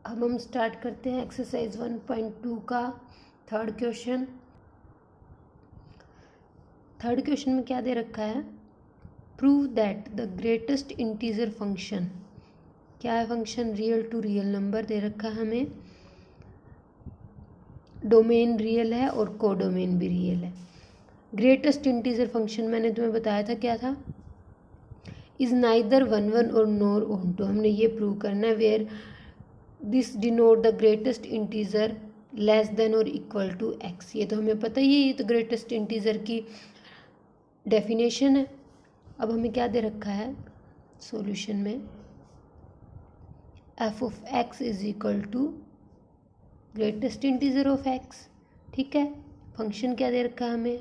अब हम स्टार्ट करते हैं एक्सरसाइज 1.2 का थर्ड क्वेश्चन। थर्ड क्वेश्चन में क्या दे रखा है, prove that the greatest integer function, क्या है function, real to real number दे रखा है हमें, डोमेन रियल है और कोडोमेन भी रियल है। ग्रेटेस्ट इंटीजर फंक्शन मैंने तुम्हें बताया था क्या था, इज नाइदर 1 1 और नोर ऑन टू। हमने ये प्रूव करना है where this denote the greatest integer less than और इक्वल टू एक्स। ये तो हमें पता ही है, ये तो ग्रेटेस्ट इंटीजर की डेफिनेशन है। अब हमें क्या दे रखा है सॉल्यूशन में, f of x is equal to greatest integer of x. ठीक है, फंक्शन क्या दे रखा है हमें,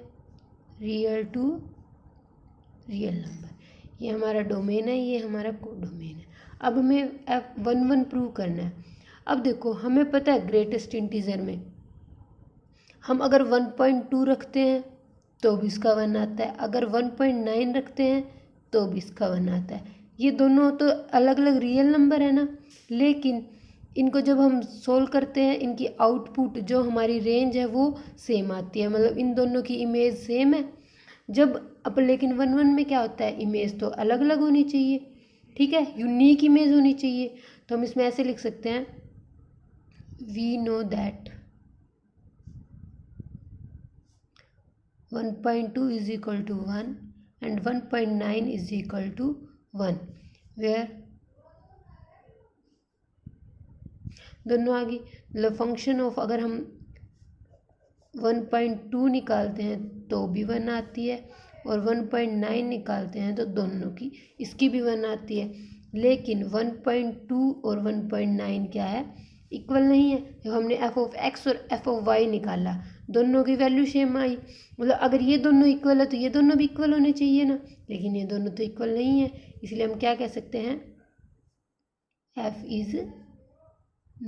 रियल टू रियल नंबर। ये हमारा डोमेन है, ये हमारा कोडोमेन है। अब हमें F11 प्रूव करना है। अब देखो हमें पता है ग्रेटेस्ट इंटीजर में हम अगर 1.2 रखते हैं तो भी इसका 1 आता है, अगर 1.9 रखते हैं तो भी इसका 1 आता है। ये दोनों तो अलग अलग रियल नंबर है ना, लेकिन इनको जब हम सोल्व करते हैं इनकी आउटपुट जो हमारी रेंज है वो सेम आती है, मतलब इन दोनों की इमेज सेम है। जब अब लेकिन 1 1 में क्या होता है, इमेज तो अलग अलग होनी चाहिए, ठीक है, यूनिक इमेज होनी चाहिए। तो हम इसमें ऐसे लिख सकते हैं, we know that 1.2 is equal to 1 and 1.9 is equal to 1, where दोनों आ गई। मतलब फंक्शन ऑफ अगर हम 1.2 निकालते हैं तो भी 1 आती है और 1.9 निकालते हैं तो दोनों की इसकी भी 1 आती है। लेकिन 1.2 और 1.9 क्या है, इक्वल नहीं है। जब हमने एफ ऑफ एक्स और एफ ऑफ वाई निकाला दोनों की वैल्यू सेम आई, मतलब अगर ये दोनों इक्वल है तो ये दोनों भी इक्वल होने चाहिए ना, लेकिन ये दोनों तो इक्वल नहीं है। इसलिए हम क्या कह सकते हैं, एफ इज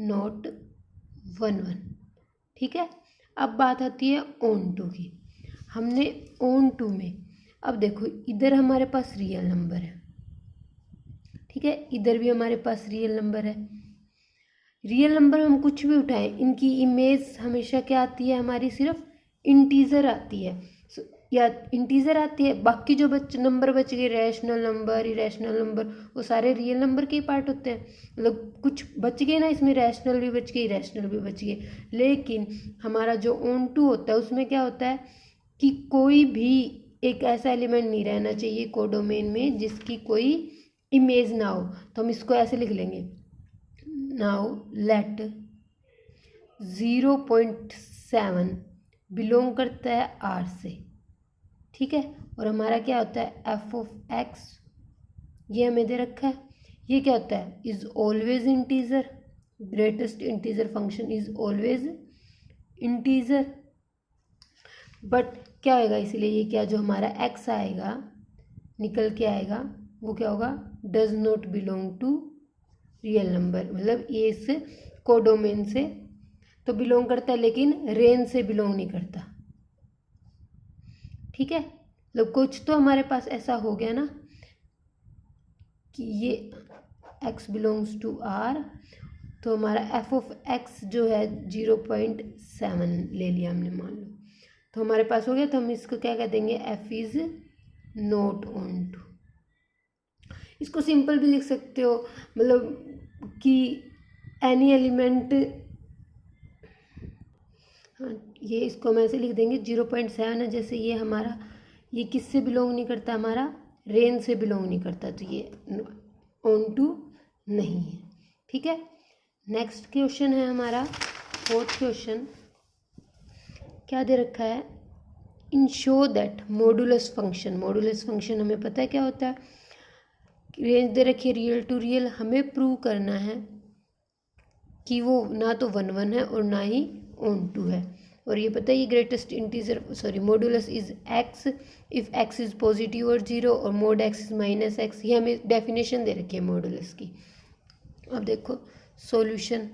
नॉट 1 1। ठीक है, अब बात आती है ऑन टू की। हमने ऑन टू में, अब देखो इधर हमारे पास रियल नंबर है, ठीक है, इधर भी हमारे पास रियल नंबर है। रियल नंबर हम कुछ भी उठाएं इनकी इमेज हमेशा क्या आती है हमारी, सिर्फ इंटीजर आती है या इंटीजर आती है। बाकी जो नंबर बच गए, रैशनल नंबर, इरेशनल नंबर, वो सारे रियल नंबर के ही पार्ट होते हैं। मतलब कुछ बच गए ना इसमें, रैशनल भी बच गए, इरेशनल भी बच गए। लेकिन हमारा जो ऑन टू होता है उसमें क्या होता है कि कोई भी एक ऐसा एलिमेंट नहीं रहना चाहिए कोडोमेन में जिसकी कोई इमेज ना हो। तो हम इसको ऐसे लिख लेंगे, नाउ लेट 0.7 बिलोंग करता है आर से, ठीक है, और हमारा क्या होता है एफ ऑफ एक्स, ये हमें दे रखा है। ये क्या होता है, is always integer, greatest integer function is always integer. But क्या होगा, इसलिए ये क्या जो हमारा एक्स आएगा निकल के आएगा वो क्या होगा, does not belong to real number. मतलब ये इस कोडोमेन से तो बिलोंग करता है लेकिन रेंज से बिलोंग नहीं करता। ठीक है, मतलब कुछ तो हमारे पास ऐसा हो गया ना कि ये x बिलोंग्स टू r, तो हमारा f ऑफ x जो है 0.7 ले लिया हमने, मान लो, तो हमारे पास हो गया। तो हम इसको क्या कह देंगे, f is not onto. इसको सिंपल भी लिख सकते हो, मतलब कि एनी एलिमेंट, हाँ ये इसको हम ऐसे लिख देंगे 0.7 है, जैसे ये हमारा, ये किससे बिलोंग नहीं करता, हमारा रेंज से बिलोंग नहीं करता, तो ये ऑन टू नहीं है। ठीक है, नेक्स्ट क्वेश्चन है हमारा फोर्थ क्वेश्चन। क्या दे रखा है, इन show that modulus function, modulus function हमें पता है क्या होता है, रेंज दे रखी है रियल टू रियल। हमें प्रूव करना है कि वो ना तो 1 1 है और ना ही ऑन टू है। और ये पता है ये greatest integer sorry modulus is x if x is positive और 0 और mode x is minus x. ये हमें डेफिनेशन दे रखी है मॉडुलस की। अब देखो सॉल्यूशन,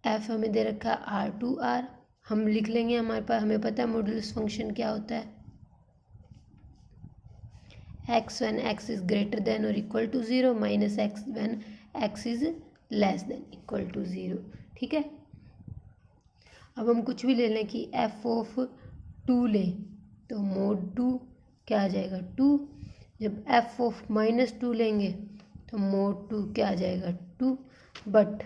एफ हमें दे रखा है R2R, हम लिख लेंगे, हमारे पास हमें पता है मॉडुलस फंक्शन क्या होता है, x when x is greater than or equal to 0 minus x when x is less than equal to 0। ठीक है, अब हम कुछ भी ले लें कि f ऑफ 2 लें तो mod 2 क्या आ जाएगा 2। जब f ऑफ -2 लेंगे तो mod 2 क्या आ जाएगा 2। बट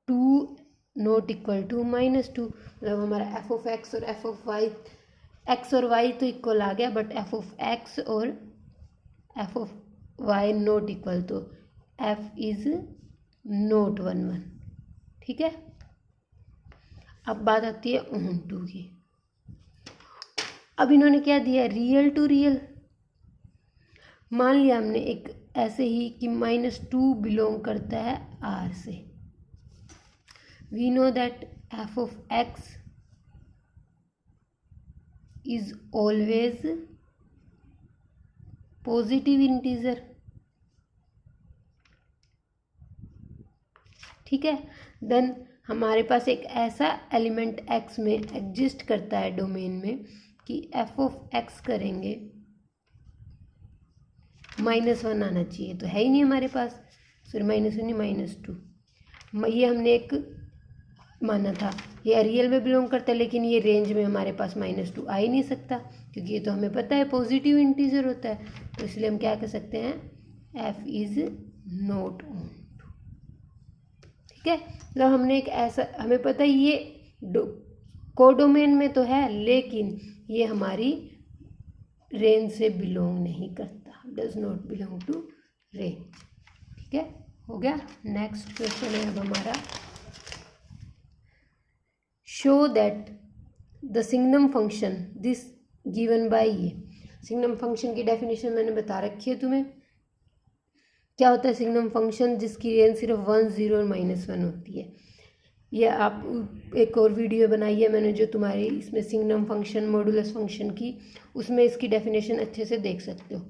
2 नॉट इक्वल टू -2, मतलब हमारा f ऑफ x और f ऑफ y, x और y तो इक्वल आ गया, बट f ऑफ x और f of y not equal, तो f इज नॉट 1 1। ठीक है, अब बात आती है ओन टू की। अब इन्होंने क्या दिया, रियल टू रियल। मान लिया हमने एक ऐसे ही कि -2 बिलोंग करता है R से। We know that f of x is always positive integer. ठीक है, देन हमारे पास एक ऐसा एलिमेंट x में एग्जिस्ट करता है डोमेन में कि f ऑफ x करेंगे -1 आना चाहिए, तो है ही नहीं हमारे पास, फिर -1 -2। ये हमने एक माना था, ये रियल में बिलोंग करता है, लेकिन ये रेंज में हमारे पास -2 आ ही नहीं सकता, क्योंकि ये तो हमें पता है पॉजिटिव इंटीजर होता है। तो इसलिए हम क्या कह सकते हैं, f is not onto. ठीक है, मतलब हमने एक ऐसा, हमें पता है ये कोडोमेन में तो है, लेकिन ये हमारी रेंज से बिलोंग नहीं करता, does not belong to range. ठीक है, हो गया। नेक्स्ट क्वेश्चन है अब हमारा, show that the signum function this given by ये। सिग्नम फंक्शन की डेफिनेशन मैंने बता रखी है तुम्हें। क्या होता है सिग्नम फंक्शन, जिसकी रेंज सिर्फ 1 0 और -1 होती है। ये आप एक और वीडियो बनाई है मैंने जो तुम्हारी इसमें सिग्नम फंक्शन मॉडुलस फंक्शन की, उसमें इसकी डेफिनेशन अच्छे से देख सकते हो।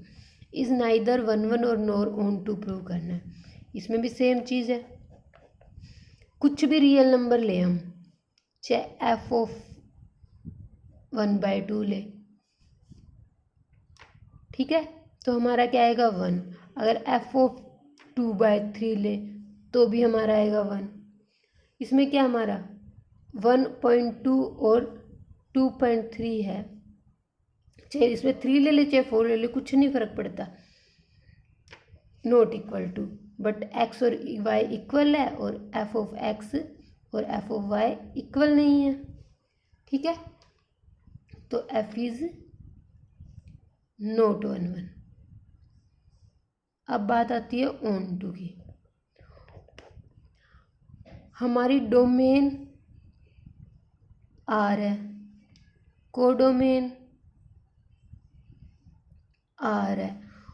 इज़ नाइदर 1 1 और नॉर ऑन टू प्रूव करना है। इसमें भी सेम चीज़ है, कुछ भी रियल नंबर ले हम, चाहे f ऑफ 1/2 ले, ठीक है, तो हमारा क्या आएगा 1। अगर f ऑफ 2/3 ले तो भी हमारा आएगा 1। इसमें क्या हमारा 1.2 और 2.3 है, चाहे इसमें 3 ले ले चाहे 4 ले ले, कुछ नहीं फर्क पड़ता, not equal to. But x और y इक्वल है और f ऑफ x और f ऑफ y इक्वल नहीं है। ठीक है, तो f इज नॉट 1 1। अब बात आती है ऑन टू की। हमारी डोमेन R है, कोडोमेन R है,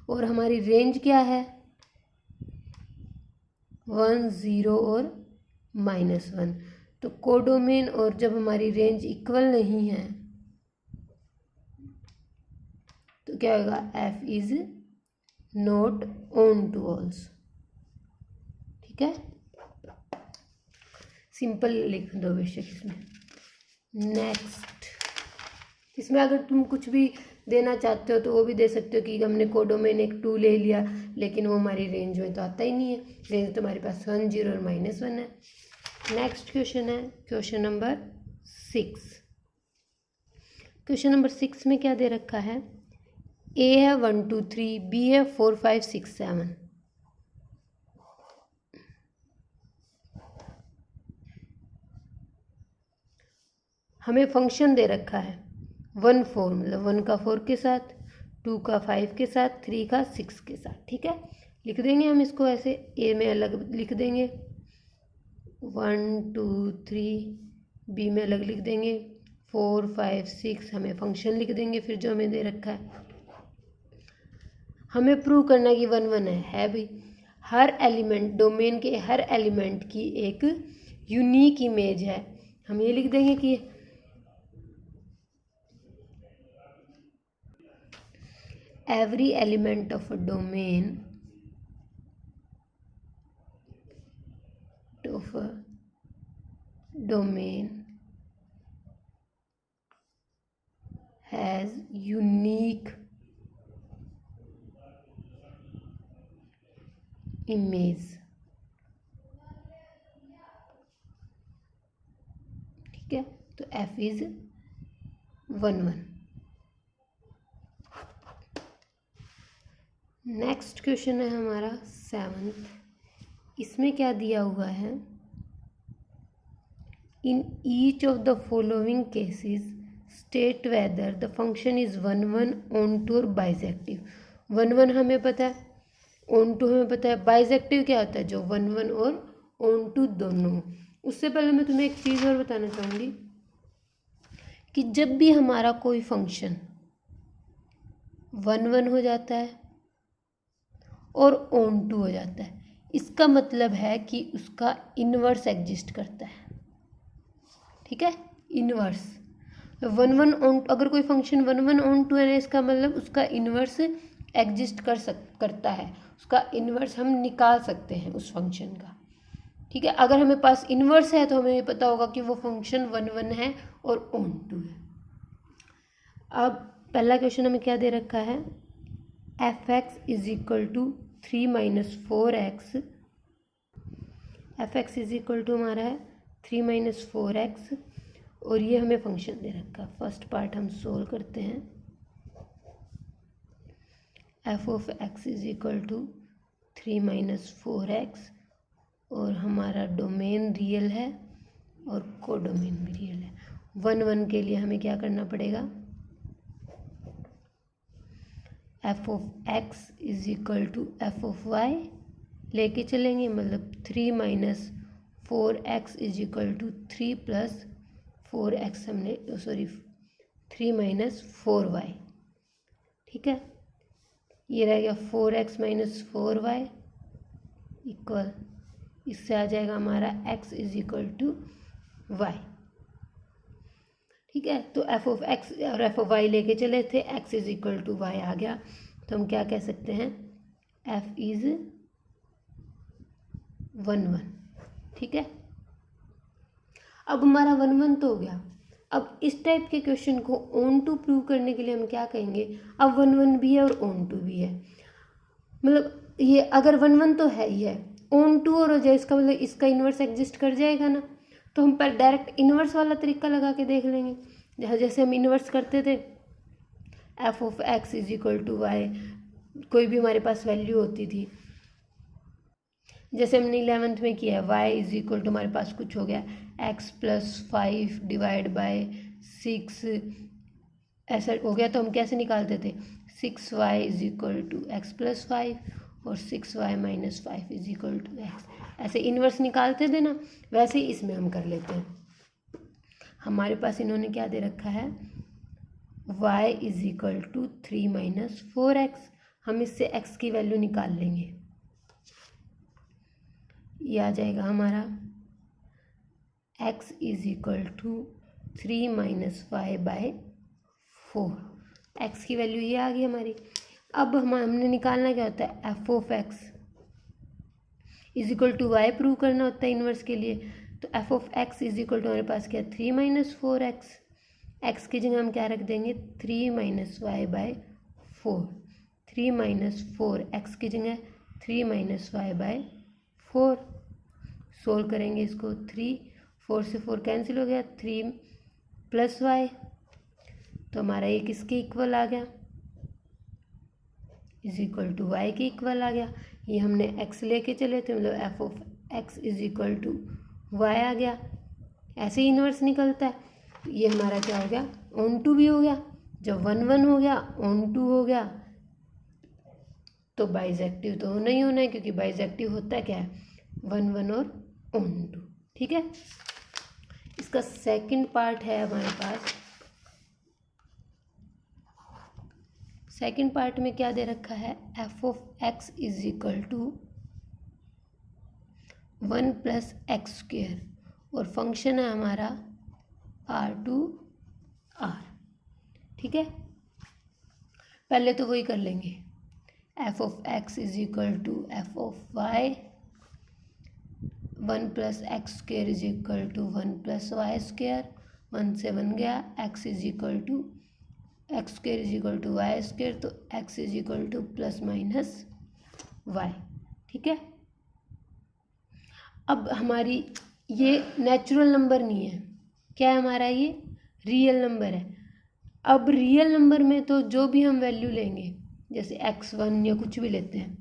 और हमारी रेंज क्या है 1 0 और -1। तो कोडोमेन और जब हमारी रेंज इक्वल नहीं है तो क्या होगा, f is not onto also. ठीक है, सिंपल लिख दो बेशक इसमें। नेक्स्ट, इसमें अगर तुम कुछ भी देना चाहते हो तो वो भी दे सकते हो कि हमने कोडोमेन एक 2 ले लिया, लेकिन वो हमारी रेंज में तो आता ही नहीं है, रेंज तो हमारे पास 1 0 और -1 है। नेक्स्ट क्वेश्चन है क्वेश्चन नंबर 6। क्वेश्चन नंबर 6 में क्या दे रखा है, A है 1 2 3, B है 4 5 6 7। हमें फंक्शन दे रखा है 1 4, मतलब 1 का 4 के साथ, 2 का 5 के साथ, 3 का 6 के साथ। ठीक है, लिख देंगे हम इसको ऐसे, ए में अलग लिख देंगे 1 2 3, बी में अलग लिख देंगे 4 5 6, हमें फंक्शन लिख देंगे फिर जो हमें दे रखा है। हमें प्रूव करना है कि 1 1 है भी। हर एलिमेंट, डोमेन के हर एलिमेंट की एक यूनिक इमेज है। हम ये लिख देंगे कि every element of a domain has unique image. ठीक है, तो f इज 1 1। नेक्स्ट क्वेश्चन है हमारा 7th। इसमें क्या दिया हुआ है, in each of the following cases state whether the function is 1 1 onto और बाइजेक्टिव। 1 1 हमें पता है, ऑन टू हमें पता है, बाइजेक्टिव क्या होता है, जो 1 1 और ऑन टू दोनों। उससे पहले मैं तुम्हें एक चीज़ और बताना चाहूँगी कि जब भी हमारा कोई फंक्शन 1 1 हो जाता है और ऑन टू हो जाता है, इसका मतलब है कि उसका इन्वर्स एग्जिस्ट करता है। ठीक है, इन्वर्स। तो 1 1 ऑन, अगर कोई फंक्शन 1 1 ऑन टू है, इसका मतलब उसका इन्वर्स एग्जिस्ट करता है, उसका इन्वर्स हम निकाल सकते हैं उस फंक्शन का। ठीक है, अगर हमें पास इन्वर्स है तो हमें पता होगा कि वो फंक्शन 1 1 है और ऑन टू है। अब पहला क्वेश्चन हमें क्या दे रखा है, f x is equal to 3 minus 4x। F x is equal to हमारा है 3 माइनस 4x और ये हमें फंक्शन दे रखा है। फर्स्ट पार्ट हम सोल्व करते हैं। F of x is equal to 3 minus 4x और हमारा डोमेन रियल है और कोडोमेन भी रियल है। 1 1 के लिए हमें क्या करना पड़ेगा, f of x is equal to f of y लेके चलेंगे, मतलब 3 minus 4x is equal to 3 plus 4x, हमने 3 माइनस 4y। ठीक है, ये रह गया 4x माइनस 4y इक्वल, इससे आ जाएगा हमारा x is equal to y. ठीक है, तो एफ ऑफ एक्स और एफ ऑफ वाई लेके चले थे, x is equal to y आ गया, तो हम क्या कह सकते हैं, f इज 1 1। ठीक है, अब हमारा 1 1 तो हो गया। अब इस टाइप के क्वेश्चन को ऑन टू प्रूव करने के लिए हम क्या कहेंगे, अब 1 1 भी है और ऑन टू भी है, मतलब ये अगर 1 1 तो है ही है, ऑन टू और हो जाए, इसका मतलब इसका इन्वर्स एग्जिस्ट कर जाएगा ना। तो हम पर डायरेक्ट इन्वर्स वाला तरीका लगा के देख लेंगे, जैसे हम इन्वर्स करते थे, f of x is equal to y, कोई भी हमारे पास वैल्यू होती थी, जैसे हमने 11th में किया है, y इज इक्वल टू हमारे पास कुछ हो गया x प्लस 5 डिवाइड बाय 6, ऐसा हो गया। तो हम कैसे निकालते थे, 6y is equal to x plus 5 और 6y minus 5 is equal to x, ऐसे इन्वर्स निकालते थे ना, वैसे ही इसमें हम कर लेते हैं। हमारे पास इन्होंने क्या दे रखा है, y is equal to 3 minus 4x, हम इससे x की वैल्यू निकाल लेंगे, ये आ जाएगा हमारा x is equal to 3 minus 5 by 4, x की वैल्यू ये आ गई हमारी। अब हमने निकालना क्या होता है, f of x is equal to y prove करना होता है इन्वर्स के लिए। तो f of x is equal to हमारे पास क्या, 3 माइनस 4x, एक्स की जगह हम क्या रख देंगे, 3 minus y by 4, 3 minus 4 x की जगह 3 माइनस वाई बाय 4। सोल्व करेंगे इसको, 3 4 से 4 कैंसिल हो गया, 3 प्लस वाई, तो हमारा ये किसके इक्वल आ गया, इज इक्वल टू वाई के इक्वल आ गया। ये हमने x लेके चले थे, मतलब f of x is equal to y आ गया, ऐसे ही इन्वर्स निकलता है। ये हमारा क्या हो गया, ऑन टू भी हो गया, जब 1 1 हो गया, ऑन टू हो गया, तो बाइजेक्टिव तो होना ही होना है, क्योंकि बाइजेक्टिव होता है क्या है, 1 1 और ऑन टू। ठीक है, इसका सेकंड पार्ट है हमारे पास। सेकंड पार्ट में क्या दे रखा है, f of x is equal to 1 plus x square और फंक्शन है हमारा R2R। ठीक है, पहले तो वही कर लेंगे, f of x is equal to f of y, 1 plus x square is equal to 1 plus y square, 1 से 1 गया, x is equal to x square is equal to y square, तो x is equal to plus minus y. ठीक है, अब हमारी ये natural number नहीं है, क्या है हमारा, ये रियल नंबर है। अब रियल नंबर में तो जो भी हम वैल्यू लेंगे, जैसे x1 या कुछ भी लेते हैं,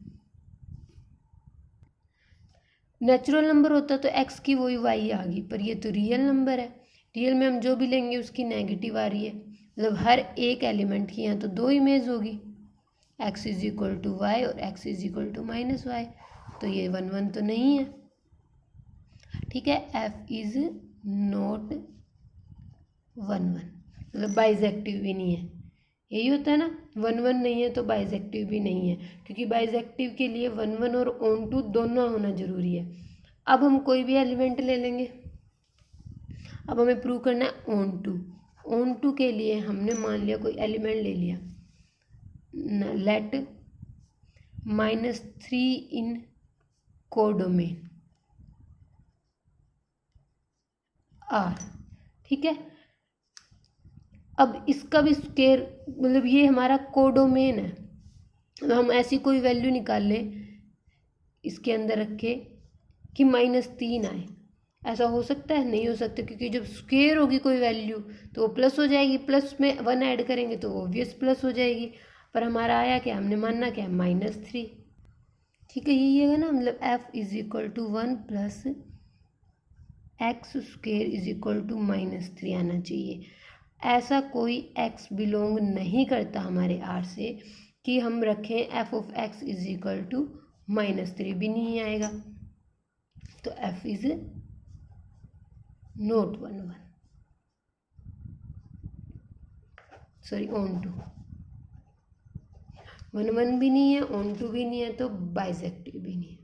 नेचुरल नंबर होता तो x की वही y आ गई, पर ये तो रियल नंबर है। रियल में हम जो भी लेंगे उसकी नेगेटिव आ रही है, मतलब हर एक एलिमेंट की यहाँ तो दो इमेज होगी, x is equal to y और x is equal to minus y, तो ये 1 1 तो नहीं है। ठीक है, f इज नॉट 1 1, मतलब बाइजेक्टिव भी नहीं है। यही होता है ना, 1 1 नहीं है तो बाइजेक्टिव भी नहीं है, क्योंकि बाइजेक्टिव के लिए 1 1 और ऑन टू दोनों होना जरूरी है। अब हम कोई भी एलिमेंट ले लेंगे, अब हमें प्रूव करना है ऑन टू। ऑन टू के लिए हमने मान लिया कोई एलिमेंट ले लिया, लेट -3 इन कोडोमेन R। ठीक है, अब इसका भी स्क्वायर, मतलब ये हमारा कोडोमेन है, तो हम ऐसी कोई वैल्यू निकाल लें इसके अंदर रखे कि -3 आए। ऐसा हो सकता है? नहीं हो सकता, क्योंकि जब स्क्वायर होगी कोई वैल्यू तो वो प्लस हो जाएगी, प्लस में 1 ऐड करेंगे तो ऑब्वियस प्लस हो जाएगी। पर हमारा आया क्या, हमने मानना क्या, -3। ठीक है, यही है ना, मतलब f is equal to 1 plus x square is equal to -3 आना चाहिए। ऐसा कोई x बिलोंग नहीं करता हमारे R से कि हम रखें f of x is equal to -3, भी नहीं आएगा। तो f is not 1 1, sorry onto, 1 1 भी नहीं है, ऑन टू भी नहीं है, तो बाइजेक्टिव भी नहीं है।